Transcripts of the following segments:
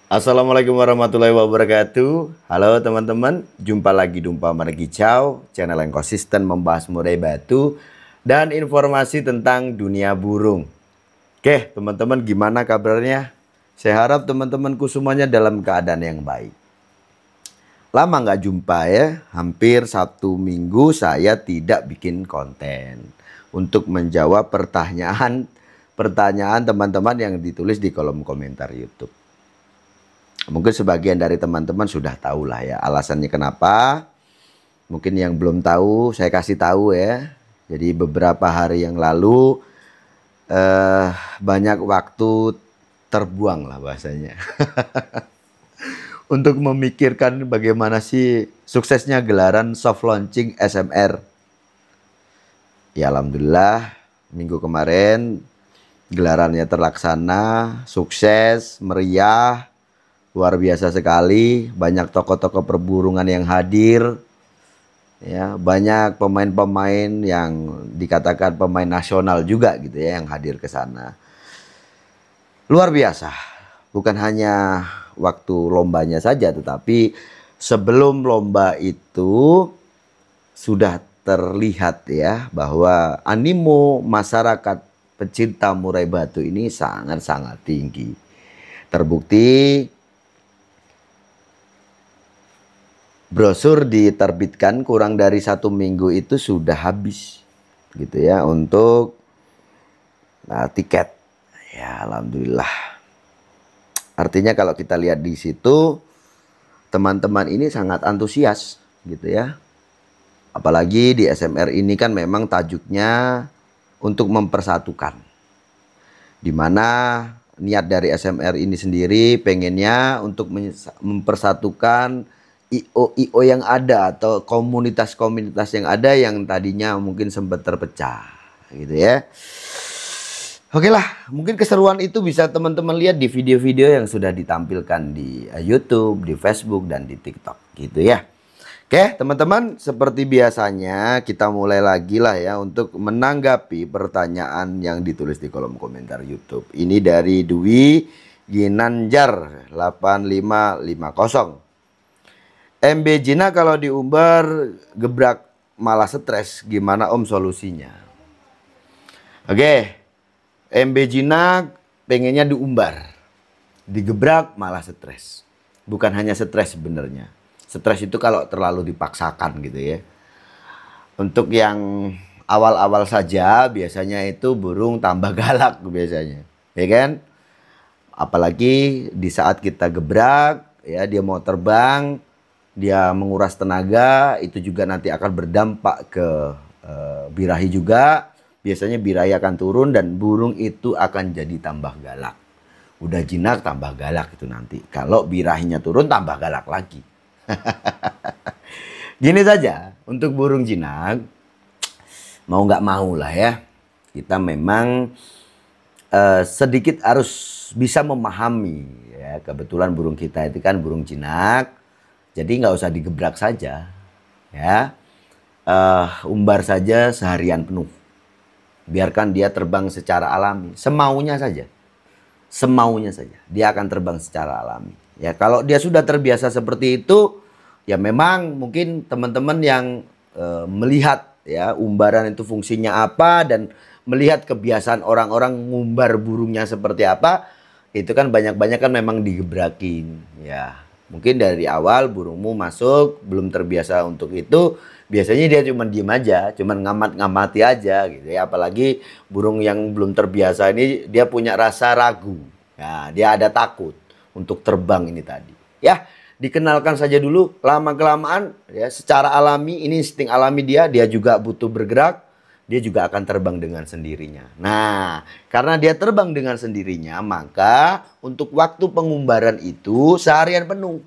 Assalamualaikum warahmatullahi wabarakatuh. Halo teman-teman, jumpa lagi Dumpa Margicau, channel yang konsisten membahas murai batu dan informasi tentang dunia burung. Oke teman-teman, gimana kabarnya? Saya harap teman-temanku semuanya dalam keadaan yang baik. Lama nggak jumpa ya, hampir 1 minggu saya tidak bikin konten untuk menjawab pertanyaan teman-teman yang ditulis di kolom komentar YouTube. Mungkin sebagian dari teman-teman sudah tahu lah ya alasannya kenapa. Mungkin yang belum tahu saya kasih tahu ya. Jadi beberapa hari yang lalu banyak waktu terbuang lah bahasanya. Untuk memikirkan bagaimana sih suksesnya gelaran soft launching SMR. Ya alhamdulillah minggu kemarin gelarannya terlaksana, sukses, meriah. Luar biasa sekali, banyak tokoh-tokoh perburungan yang hadir. Ya, banyak pemain-pemain yang dikatakan pemain nasional juga gitu ya yang hadir ke sana. Luar biasa. Bukan hanya waktu lombanya saja tetapi sebelum lomba itu sudah terlihat ya bahwa animo masyarakat pecinta murai batu ini sangat-sangat tinggi. Terbukti brosur diterbitkan kurang dari 1 minggu itu sudah habis gitu ya untuk tiket. Ya alhamdulillah. Artinya kalau kita lihat di situ teman-teman ini sangat antusias gitu ya. Apalagi di SMR ini kan memang tajuknya untuk mempersatukan. Dimana niat dari SMR ini sendiri pengennya untuk mempersatukan IO yang ada atau komunitas-komunitas yang ada yang tadinya mungkin sempat terpecah gitu ya. Oke lah, mungkin keseruan itu bisa teman-teman lihat di video-video yang sudah ditampilkan di YouTube, di Facebook dan di TikTok gitu ya. Oke teman-teman, seperti biasanya kita mulai lagi lah ya untuk menanggapi pertanyaan yang ditulis di kolom komentar YouTube. Ini dari Dwi Ginanjar 8550. MB Jina kalau diumbar gebrak malah stres, gimana Om solusinya? Oke, MB Jina pengennya diumbar, digebrak malah stres. Bukan hanya stres sebenarnya. Stres itu kalau terlalu dipaksakan gitu ya. Untuk yang awal-awal saja biasanya itu burung tambah galak biasanya, ya kan? Apalagi di saat kita gebrak ya, dia mau terbang, dia menguras tenaga, itu juga nanti akan berdampak ke birahi juga. Biasanya birahi akan turun dan burung itu akan jadi tambah galak. Udah jinak tambah galak itu nanti. Kalau birahinya turun tambah galak lagi. Gini saja, untuk burung jinak, mau nggak mau lah ya. Kita memang sedikit harus bisa memahami ya. Kebetulan burung kita itu kan burung jinak. Jadi nggak usah digebrak saja ya. Umbar saja seharian penuh. Biarkan dia terbang secara alami, semaunya saja. Semaunya saja. Dia akan terbang secara alami. Ya, kalau dia sudah terbiasa seperti itu, ya memang mungkin teman-teman yang melihat ya umbaran itu fungsinya apa dan melihat kebiasaan orang-orang ngumbar burungnya seperti apa, itu kan banyak-banyak kan memang digebrakin ya. Mungkin dari awal burungmu masuk belum terbiasa untuk itu, biasanya dia cuma diem aja, cuma ngamati aja gitu ya. Apalagi burung yang belum terbiasa ini dia punya rasa ragu. Ya, dia ada takut untuk terbang ini tadi. Ya, dikenalkan saja dulu, lama-kelamaan ya secara alami, ini insting alami dia juga butuh bergerak, dia juga akan terbang dengan sendirinya. Nah, karena dia terbang dengan sendirinya, maka untuk waktu pengumbaran itu seharian penuh.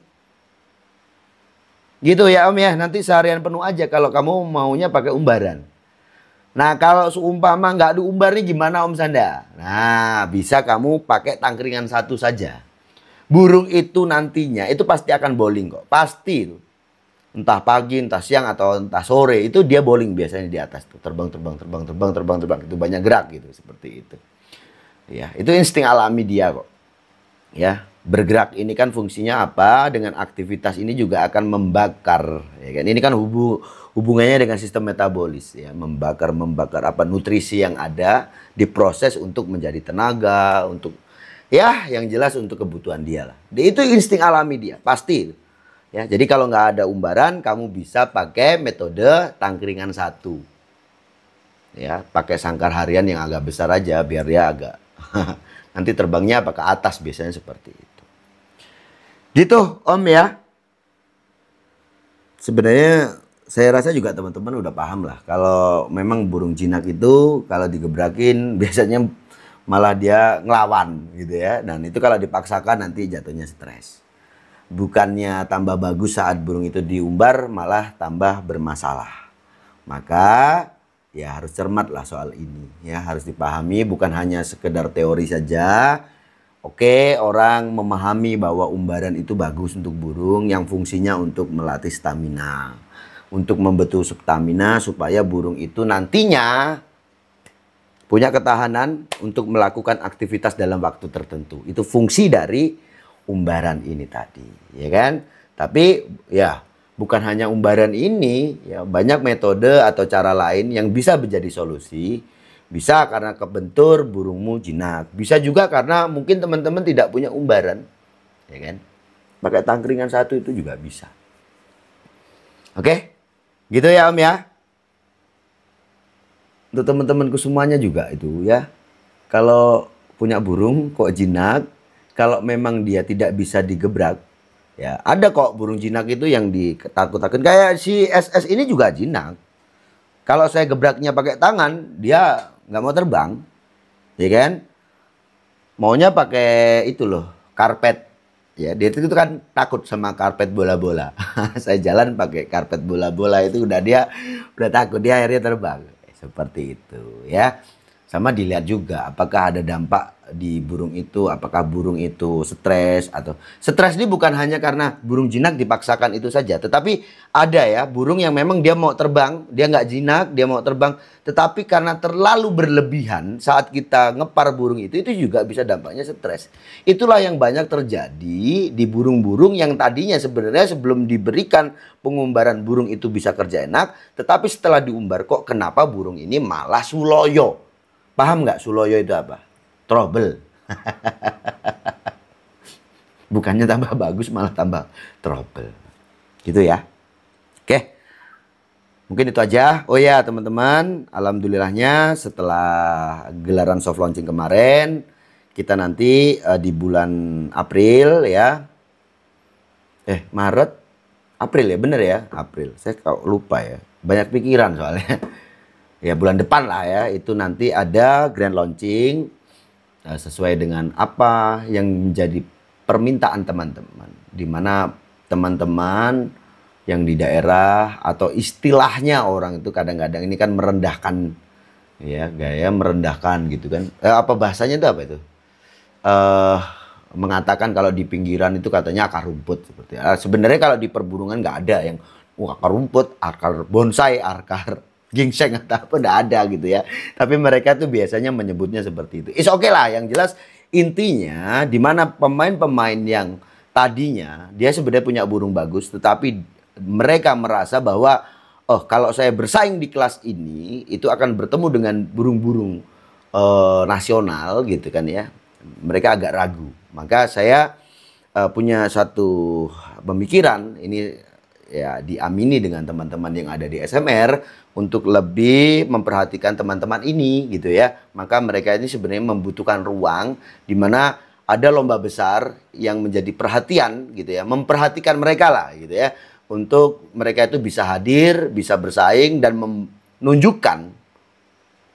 Gitu ya Om ya, nanti seharian penuh aja kalau kamu maunya pakai umbaran. Nah kalau seumpama nggak diumbar nih gimana Om Sanda? Nah bisa kamu pakai tangkringan satu saja. Burung itu nantinya itu pasti akan bowling kok, pasti itu. Entah pagi, entah siang atau entah sore itu dia bowling biasanya di atas tuh, terbang, itu banyak gerak gitu seperti itu. Ya, itu insting alami dia kok. Ya, bergerak ini kan fungsinya apa? Dengan aktivitas ini juga akan membakar, ya kan? Ini kan hubungannya dengan sistem metabolis, ya, membakar apa nutrisi yang ada, diproses untuk menjadi tenaga, untuk ya yang jelas untuk kebutuhan dia lah. Itu insting alami dia, pasti. Ya, jadi kalau nggak ada umbaran, kamu bisa pakai metode tangkringan satu. Ya, pakai sangkar harian yang agak besar aja biar dia agak nanti terbangnya apa ke atas, biasanya seperti itu. Gitu Om ya. Sebenarnya saya rasa juga teman-teman udah paham lah. Kalau memang burung jinak itu kalau digebrakin biasanya malah dia ngelawan gitu ya. Dan itu kalau dipaksakan nanti jatuhnya stres. Bukannya tambah bagus saat burung itu diumbar, malah tambah bermasalah. Maka ya harus cermat lah soal ini. Ya harus dipahami, bukan hanya sekedar teori saja. Oke, orang memahami bahwa umbaran itu bagus untuk burung yang fungsinya untuk melatih stamina. Untuk membentuk stamina supaya burung itu nantinya punya ketahanan untuk melakukan aktivitas dalam waktu tertentu. Itu fungsi dari umbaran ini tadi, ya kan? Tapi ya bukan hanya umbaran ini, ya banyak metode atau cara lain yang bisa menjadi solusi. Bisa karena kebentur burungmu jinak. Bisa juga karena mungkin teman-teman tidak punya umbaran. Ya kan? Pakai tangkringan satu itu juga bisa. Oke? Gitu ya Om ya. Untuk teman-temanku semuanya juga itu ya. Kalau punya burung kok jinak, kalau memang dia tidak bisa digebrak, ya ada kok burung jinak itu yang ditakut-takutin. Kayak si SS ini juga jinak. Kalau saya gebraknya pakai tangan, dia nggak mau terbang, ya kan? Maunya pakai itu loh, karpet. Ya, dia itu kan takut sama karpet bola-bola. Saya jalan pakai karpet bola-bola itu dia udah takut, dia akhirnya terbang. Seperti itu, ya. Sama dilihat juga apakah ada dampak di burung itu, apakah burung itu stres atau stres ini bukan hanya karena burung jinak dipaksakan itu saja, tetapi ada ya burung yang memang dia mau terbang, dia nggak jinak, dia mau terbang, tetapi karena terlalu berlebihan saat kita ngepar burung itu juga bisa dampaknya stres. Itulah yang banyak terjadi di burung-burung yang tadinya sebenarnya sebelum diberikan pengumbaran burung itu bisa kerja enak, tetapi setelah diumbar kok kenapa burung ini malah suloyo. Paham nggak suloyo itu apa? Trouble. Bukannya tambah bagus malah tambah trouble. Gitu ya. Oke. Mungkin itu aja. Oh ya teman-teman, alhamdulillahnya setelah gelaran soft launching kemarin, kita nanti di bulan April ya. Maret, April ya, bener ya? April. Saya kok lupa ya. Banyak pikiran soalnya. Ya bulan depan lah ya, itu nanti ada grand launching sesuai dengan apa yang menjadi permintaan teman-teman. Dimana teman-teman yang di daerah atau istilahnya orang itu kadang-kadang ini kan merendahkan, ya gaya merendahkan gitu kan. Apa bahasanya itu apa itu? Mengatakan kalau di pinggiran itu katanya akar rumput seperti sebenarnya kalau di perburungan nggak ada yang akar rumput, akar bonsai, akar gingseng atau apa, enggak ada gitu ya. Tapi mereka tuh biasanya menyebutnya seperti itu. It's okay lah, yang jelas intinya di mana pemain-pemain yang tadinya dia sebenarnya punya burung bagus, tetapi mereka merasa bahwa oh kalau saya bersaing di kelas ini itu akan bertemu dengan burung-burung nasional gitu kan ya. Mereka agak ragu. Maka saya punya satu pemikiran ini ya diamini dengan teman-teman yang ada di SMR untuk lebih memperhatikan teman-teman ini gitu ya. Maka mereka ini sebenarnya membutuhkan ruang di mana ada lomba besar yang menjadi perhatian gitu ya, memperhatikan mereka lah gitu ya, untuk mereka itu bisa hadir, bisa bersaing dan menunjukkan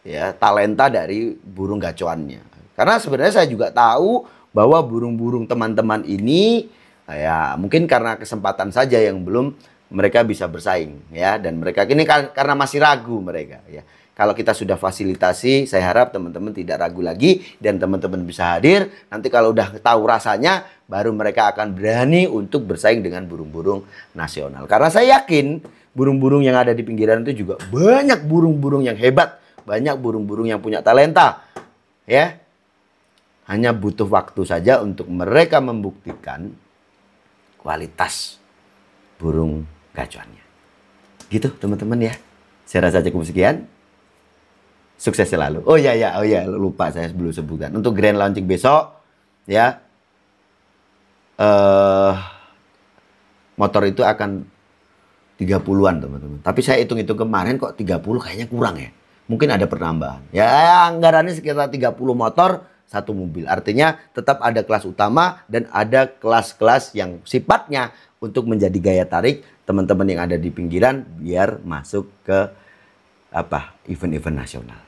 ya talenta dari burung gacoannya. Karena sebenarnya saya juga tahu bahwa burung-burung teman-teman ini ya mungkin karena kesempatan saja yang belum mereka bisa bersaing ya, dan mereka ini karena masih ragu mereka ya. Kalau kita sudah fasilitasi, saya harap teman-teman tidak ragu lagi dan teman-teman bisa hadir. Nanti kalau udah tahu rasanya, baru mereka akan berani untuk bersaing dengan burung-burung nasional. Karena saya yakin burung-burung yang ada di pinggiran itu juga banyak burung-burung yang hebat, banyak burung-burung yang punya talenta ya. Hanya butuh waktu saja untuk mereka membuktikan kualitas burung gacuannya. Gitu teman-teman ya. Saya rasa cukup sekian. Sukses selalu. Oh ya, lupa saya belum sebutkan. Untuk grand launching besok ya, motor itu akan 30-an teman-teman. Tapi saya hitung-hitung kemarin kok 30 kayaknya kurang ya. Mungkin ada penambahan. Ya anggarannya sekitar 30 motor, satu mobil. Artinya tetap ada kelas utama dan ada kelas-kelas yang sifatnya untuk menjadi gaya tarik teman-teman yang ada di pinggiran biar masuk ke event-event nasional.